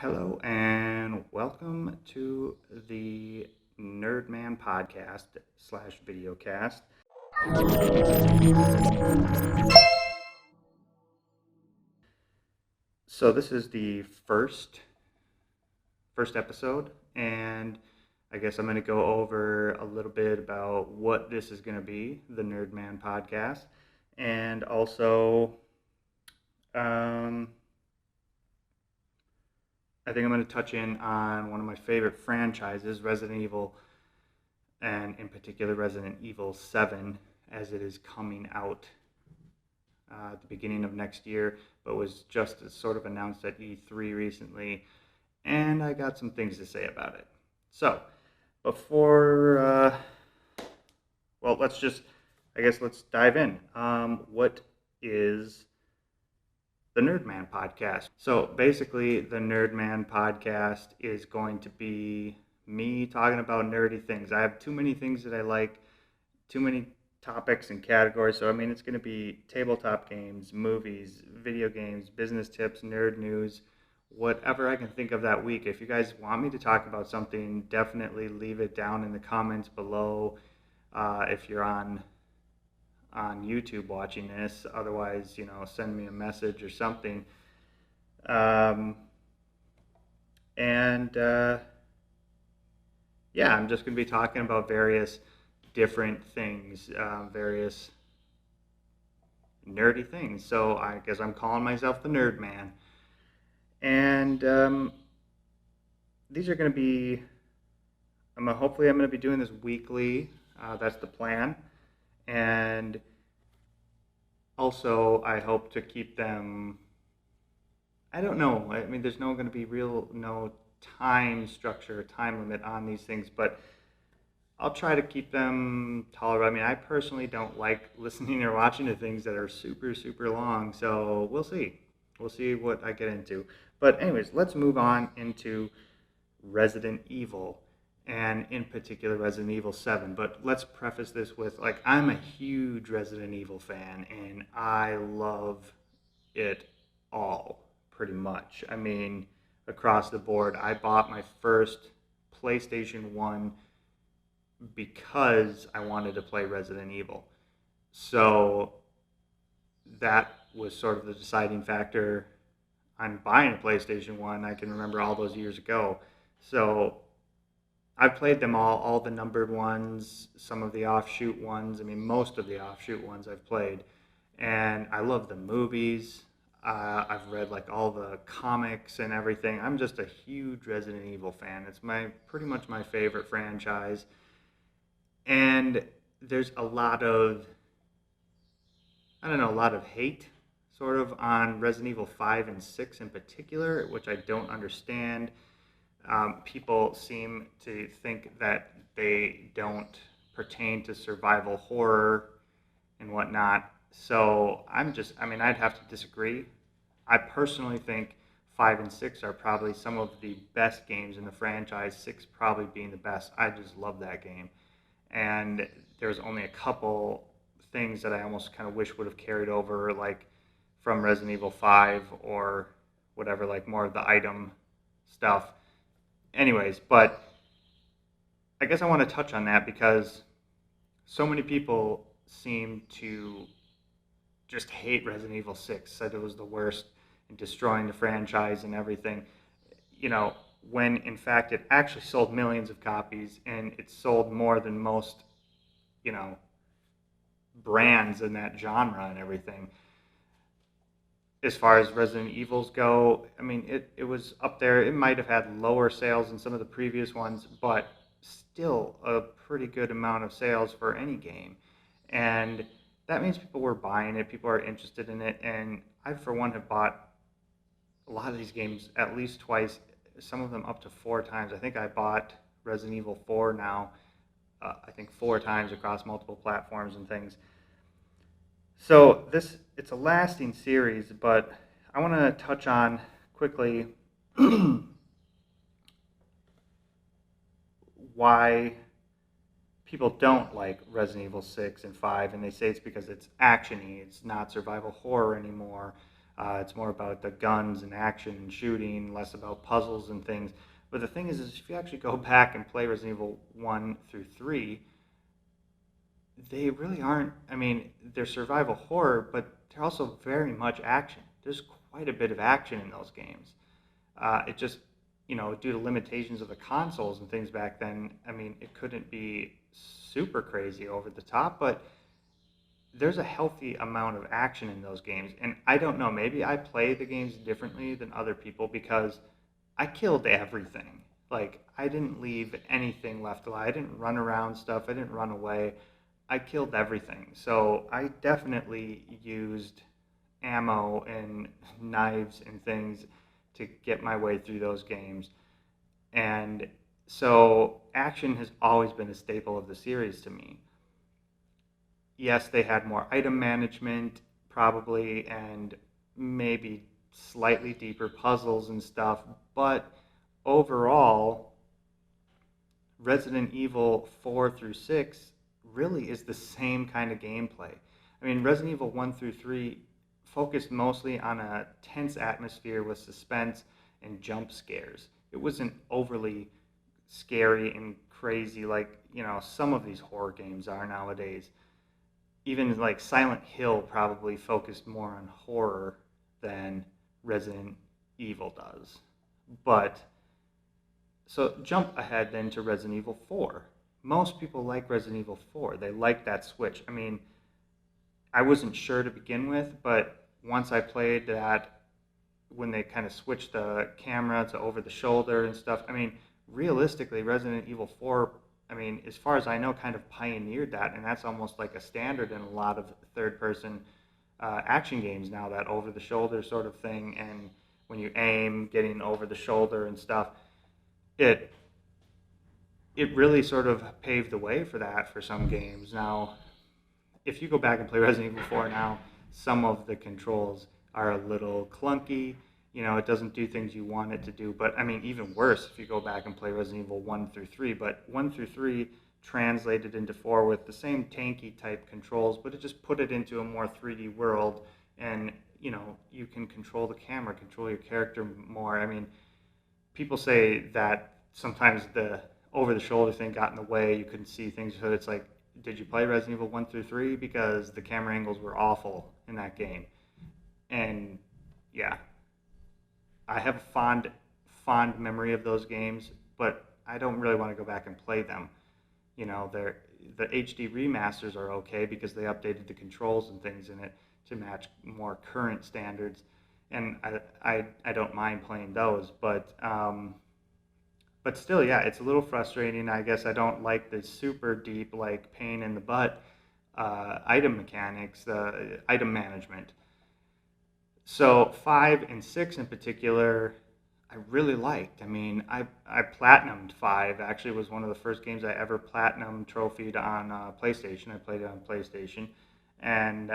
Hello and welcome to the Nerdman podcast slash videocast. So this is the first episode, and I guess I'm going to go over a little bit about what this is going to be, the Nerdman podcast, and also um, I think I'm going to touch in on one of my favorite franchises, Resident Evil, and in particular Resident Evil 7, as it is coming out at the beginning of next year, but was just sort of announced at E3 recently, and I got some things to say about it. So, before, let's dive in. What is the Nerdman podcast? So basically, the Nerdman podcast is going to be me talking about nerdy things. I have too many things that I like, too many topics and categories. So, it's going to be tabletop games, movies, video games, business tips, nerd news, whatever I can think of that week. If you guys want me to talk about something, definitely leave it down in the comments below. If you're on YouTube watching this, otherwise, send me a message or something. And yeah, I'm just going to be talking about various different things, various nerdy things. So I guess I'm calling myself the Nerd Man. And these are going to be, hopefully I'm going to be doing this weekly. That's the plan. And also I hope to keep them, I don't know. There's no going to be no time structure, time limit on these things, but I'll try to keep them tolerable. I personally don't like listening or watching to things that are super, super long, so we'll see. We'll see what I get into. But anyways, let's move on into Resident Evil, and in particular Resident Evil 7. But let's preface this with, I'm a huge Resident Evil fan, and I love it all, pretty much. Across the board. I bought my first PlayStation 1 because I wanted to play Resident Evil. So that was sort of the deciding factor on buying a PlayStation 1. I can remember all those years ago. So I've played them all the numbered ones, some of the offshoot ones. Most of the offshoot ones I've played. And I love the movies. I've read all the comics and everything. I'm just a huge Resident Evil fan. It's pretty much my favorite franchise. And there's a lot of hate sort of on Resident Evil 5 and 6 in particular, which I don't understand. People seem to think that they don't pertain to survival horror and whatnot. So I'd have to disagree. I personally think 5 and 6 are probably some of the best games in the franchise, 6 probably being the best. I just love that game. And there's only a couple things that I almost kind of wish would have carried over, from Resident Evil 5 or whatever, more of the item stuff. Anyways, but I guess I want to touch on that because so many people seem to just hate Resident Evil 6, said it was the worst and destroying the franchise and everything. When in fact it actually sold millions of copies, and it sold more than most, brands in that genre and everything. As far as Resident Evils go, it was up there. It might have had lower sales than some of the previous ones, but still a pretty good amount of sales for any game. And that means people were buying it, people are interested in it, and I, for one, have bought a lot of these games at least twice, some of them up to 4 times. I think I bought Resident Evil 4 now, 4 times across multiple platforms and things. So it's a lasting series, but I want to touch on quickly why people don't like Resident Evil 6 and 5, and they say it's because it's action-y, it's not survival horror anymore. It's more about the guns and action and shooting, less about puzzles and things. But the thing is if you actually go back and play Resident Evil 1 through 3, they really aren't, I mean, they're survival horror, but they're also very much action. There's quite a bit of action in those games. It just, due to limitations of the consoles and things back then, I mean, it couldn't be super crazy over the top, but there's a healthy amount of action in those games. And I don't know, maybe I play the games differently than other people because I killed everything. Like, I didn't leave anything left alive. I didn't run around stuff. I didn't run away. I killed everything. So I definitely used ammo and knives and things to get my way through those games. And so action has always been a staple of the series to me. Yes, they had more item management probably and maybe slightly deeper puzzles and stuff, but overall, Resident Evil 4 through 6 really is the same kind of gameplay. I mean, Resident Evil 1 through 3 focused mostly on a tense atmosphere with suspense and jump scares. It wasn't overly scary and crazy like, some of these horror games are nowadays. Even like Silent Hill probably focused more on horror than Resident Evil does. But, so jump ahead then to Resident Evil 4. Most people like Resident Evil 4. They like that switch. I mean, I wasn't sure to begin with, but once I played that, when they kind of switched the camera to over the shoulder and stuff, I mean, realistically, Resident Evil 4, I mean, as far as I know, kind of pioneered that, and that's almost like a standard in a lot of third-person action games now, that over-the-shoulder sort of thing, and when you aim, getting over the shoulder and stuff, it really sort of paved the way for that for some games. Now, if you go back and play Resident Evil 4 now, some of the controls are a little clunky. It doesn't do things you want it to do. But, I mean, even worse if you go back and play Resident Evil 1 through 3. But 1 through 3 translated into 4 with the same tanky type controls, but it just put it into a more 3D world. And, you can control the camera, control your character more. I mean, people say that sometimes the over-the-shoulder thing got in the way. You couldn't see things. So it's like, did you play Resident Evil 1 through 3? Because the camera angles were awful in that game. And, yeah. I have a fond memory of those games, but I don't really want to go back and play them. The HD remasters are okay because they updated the controls and things in it to match more current standards, and I don't mind playing those. But still, yeah, it's a little frustrating. I guess I don't like the super deep, like pain in the butt item mechanics, the item management. So 5 and 6 in particular, I really liked. I mean, I platinumed 5. Actually, it was one of the first games I ever platinum trophied on PlayStation. I played it on PlayStation, and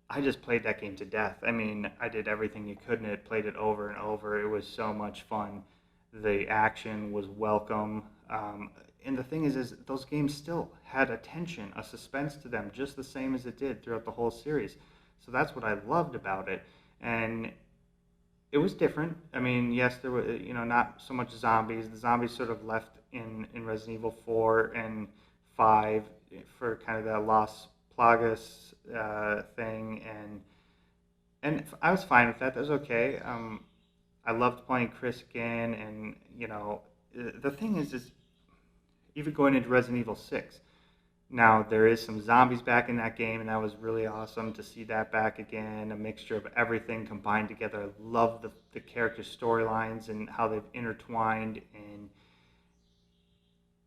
I just played that game to death. I mean, I did everything you could in it, played it over and over. It was so much fun. The action was welcome. And the thing is those games still had a tension, a suspense to them, just the same as it did throughout the whole series. So that's what I loved about it. And it was different. I mean, yes, there were, not so much zombies. The zombies sort of left in Resident Evil 4 and 5 for kind of the Las Plagas thing. And I was fine with that. That was okay. I loved playing Chris again. And, the thing is even going into Resident Evil 6, now, there is some zombies back in that game, and that was really awesome to see that back again, a mixture of everything combined together. I love the character storylines and how they've intertwined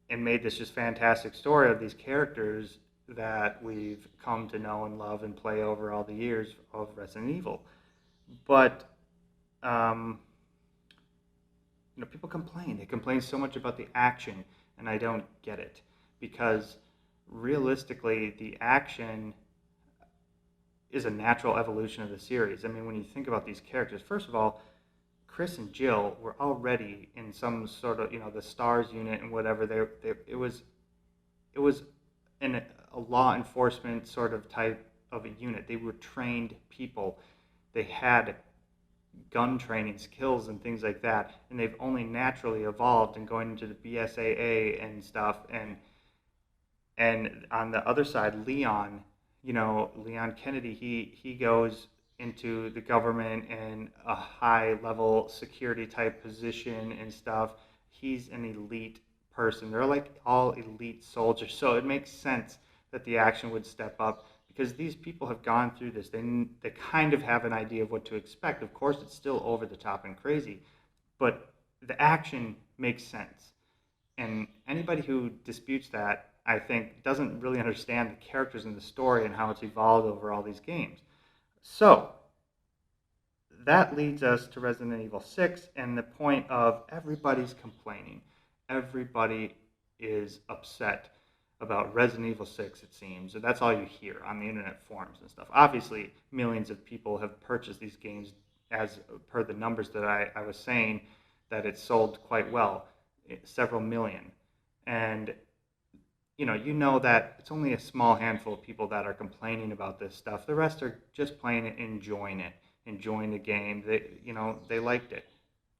and made this just fantastic story of these characters that we've come to know and love and play over all the years of Resident Evil. But, people complain. They complain so much about the action, and I don't get it, because realistically, the action is a natural evolution of the series. I mean, when you think about these characters, first of all, Chris and Jill were already in some sort of, the STARS unit and whatever. It was a law enforcement sort of type of a unit. They were trained people. They had gun training skills and things like that, and they've only naturally evolved and going into the BSAA and stuff. And on the other side, Leon, Leon Kennedy, he goes into the government and a high level security type position and stuff. He's an elite person. They're like all elite soldiers. So it makes sense that the action would step up because these people have gone through this. They kind of have an idea of what to expect. Of course, it's still over the top and crazy, but the action makes sense. And anybody who disputes that, I think, doesn't really understand the characters in the story and how it's evolved over all these games. So that leads us to Resident Evil 6 and the point of everybody's complaining. Everybody is upset about Resident Evil 6, it seems. So that's all you hear on the internet forums and stuff. Obviously, millions of people have purchased these games as per the numbers that I was saying, that it sold quite well, several million. And you know that it's only a small handful of people that are complaining about this stuff. The rest are just playing it, enjoying the game. They liked it,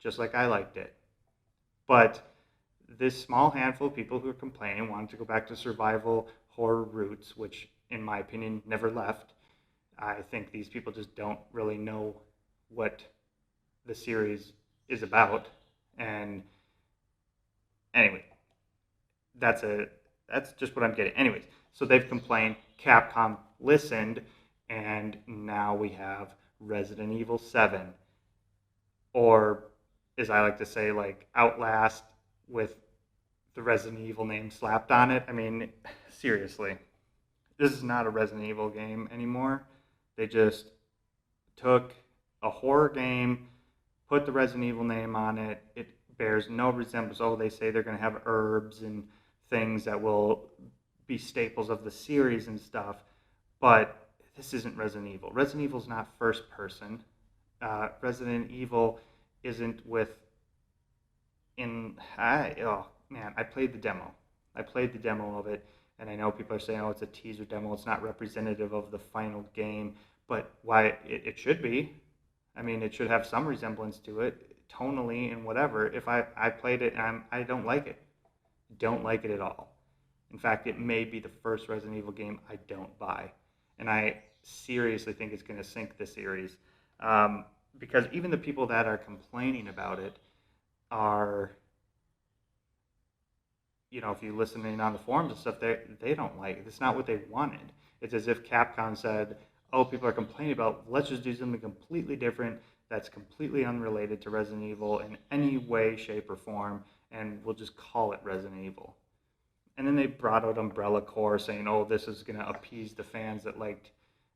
just like I liked it. But this small handful of people who are complaining wanted to go back to survival horror roots, which, in my opinion, never left. I think these people just don't really know what the series is about. And anyway, that's just what I'm getting. Anyways, so they've complained. Capcom listened, and now we have Resident Evil 7, or as I like to say, like Outlast with the Resident Evil name slapped on it. I mean, seriously, this is not a Resident Evil game anymore. They just took a horror game, put the Resident Evil name on it. It bears no resemblance. Oh, they say they're going to have herbs and things that will be staples of the series and stuff, but this isn't Resident Evil. Resident Evil's not first person. Resident Evil isn't I played the demo. I played the demo of it, and I know people are saying, oh, it's a teaser demo, it's not representative of the final game, but why it should be. I mean, it should have some resemblance to it, tonally and whatever. If I played it and I don't like it. Don't like it at all. In fact, it may be the first Resident Evil game I don't buy. And I seriously think it's going to sink the series. Because even the people that are complaining about it are, if you listen in on the forums and stuff, they don't like it. It's not what they wanted. It's as if Capcom said, oh, people are complaining about, let's just do something completely different that's completely unrelated to Resident Evil in any way, shape, or form, and we'll just call it Resident Evil. And then they brought out Umbrella Corps saying, oh, this is going to appease the fans that liked,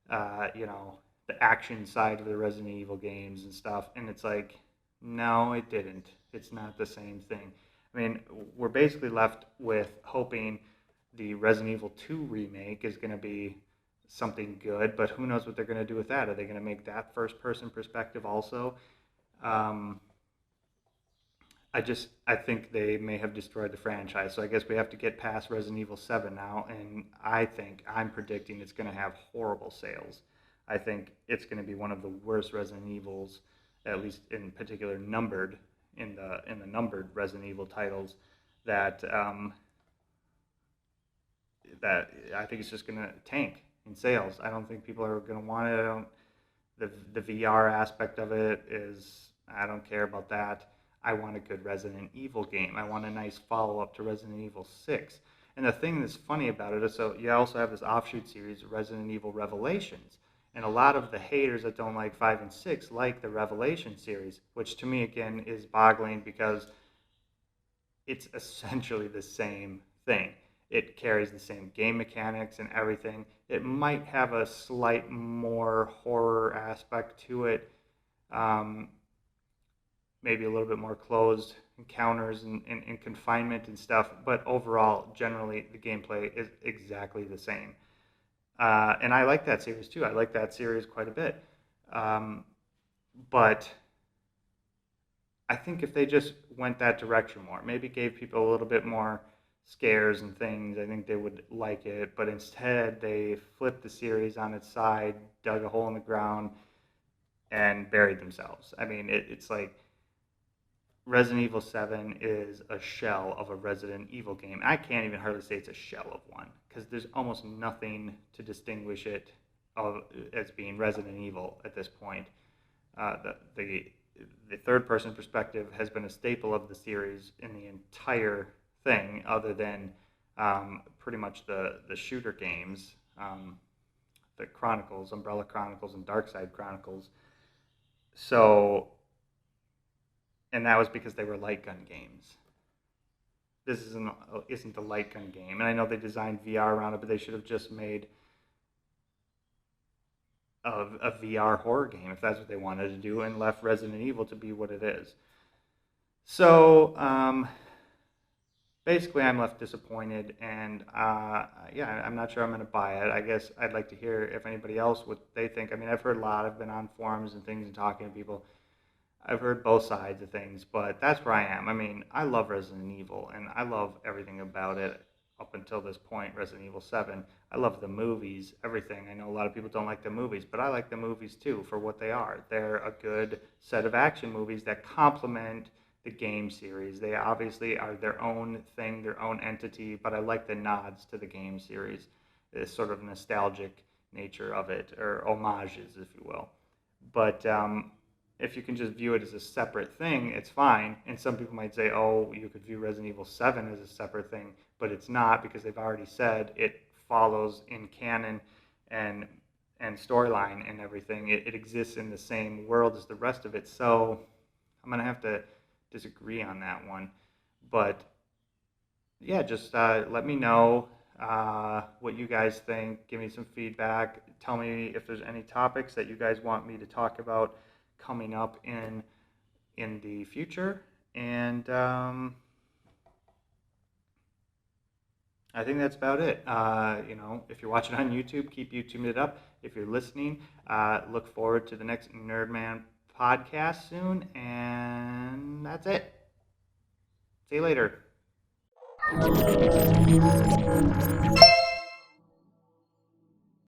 the action side of the Resident Evil games and stuff. And it's like, no, it didn't. It's not the same thing. I mean, we're basically left with hoping the Resident Evil 2 remake is going to be something good, but who knows what they're going to do with that? Are they going to make that first-person perspective also? I think they may have destroyed the franchise. So I guess we have to get past Resident Evil 7 now, and I'm predicting it's going to have horrible sales. I think it's going to be one of the worst Resident Evils, at least in particular numbered, in the numbered Resident Evil titles, that I think it's just going to tank in sales. I don't think people are going to want it. The VR aspect of it is, I don't care about that. I want a good Resident Evil game. I want a nice follow-up to Resident Evil 6. And the thing that's funny about it is, so you also have this offshoot series, Resident Evil Revelations. And a lot of the haters that don't like 5 and 6 like the Revelation series, which to me, again, is boggling because it's essentially the same thing. It carries the same game mechanics and everything. It might have a slight more horror aspect to it. Maybe a little bit more closed encounters and confinement and stuff. But overall, generally, the gameplay is exactly the same. And I like that series too. I like that series quite a bit. But I think if they just went that direction more, maybe gave people a little bit more scares and things, I think they would like it. But instead, they flipped the series on its side, dug a hole in the ground, and buried themselves. I mean, it's like Resident Evil 7 is a shell of a Resident Evil game. I can't even hardly say it's a shell of one because there's almost nothing to distinguish it as being Resident Evil at this point. The third person perspective has been a staple of the series in the entire thing, other than pretty much the shooter games, the Chronicles, Umbrella Chronicles, and Darkside Chronicles. So, and that was because they were light gun games. This isn't a light gun game, and I know they designed VR around it, but they should have just made a VR horror game if that's what they wanted to do, and left Resident Evil to be what it is. So basically, I'm left disappointed, and yeah, I'm not sure I'm going to buy it. I guess I'd like to hear if anybody else what they think. I mean, I've heard a lot. I've been on forums and things and talking to people. I've heard both sides of things, but that's where I am. I mean, I love Resident Evil, and I love everything about it up until this point, Resident Evil 7. I love the movies, everything. I know a lot of people don't like the movies, but I like the movies too for what they are. They're a good set of action movies that complement the game series. They obviously are their own thing, their own entity, but I like the nods to the game series, the sort of nostalgic nature of it, or homages, if you will. But if you can just view it as a separate thing, it's fine. And some people might say, oh, you could view Resident Evil 7 as a separate thing, but it's not, because they've already said it follows in canon and storyline and everything. It exists in the same world as the rest of it. So I'm going to have to disagree on that one. But yeah, just let me know what you guys think. Give me some feedback. Tell me if there's any topics that you guys want me to talk about coming up in the future. And I think that's about it. If you're watching on YouTube, keep YouTubing it up. If you're listening, look forward to the next Nerdman podcast soon. And that's it. See you later.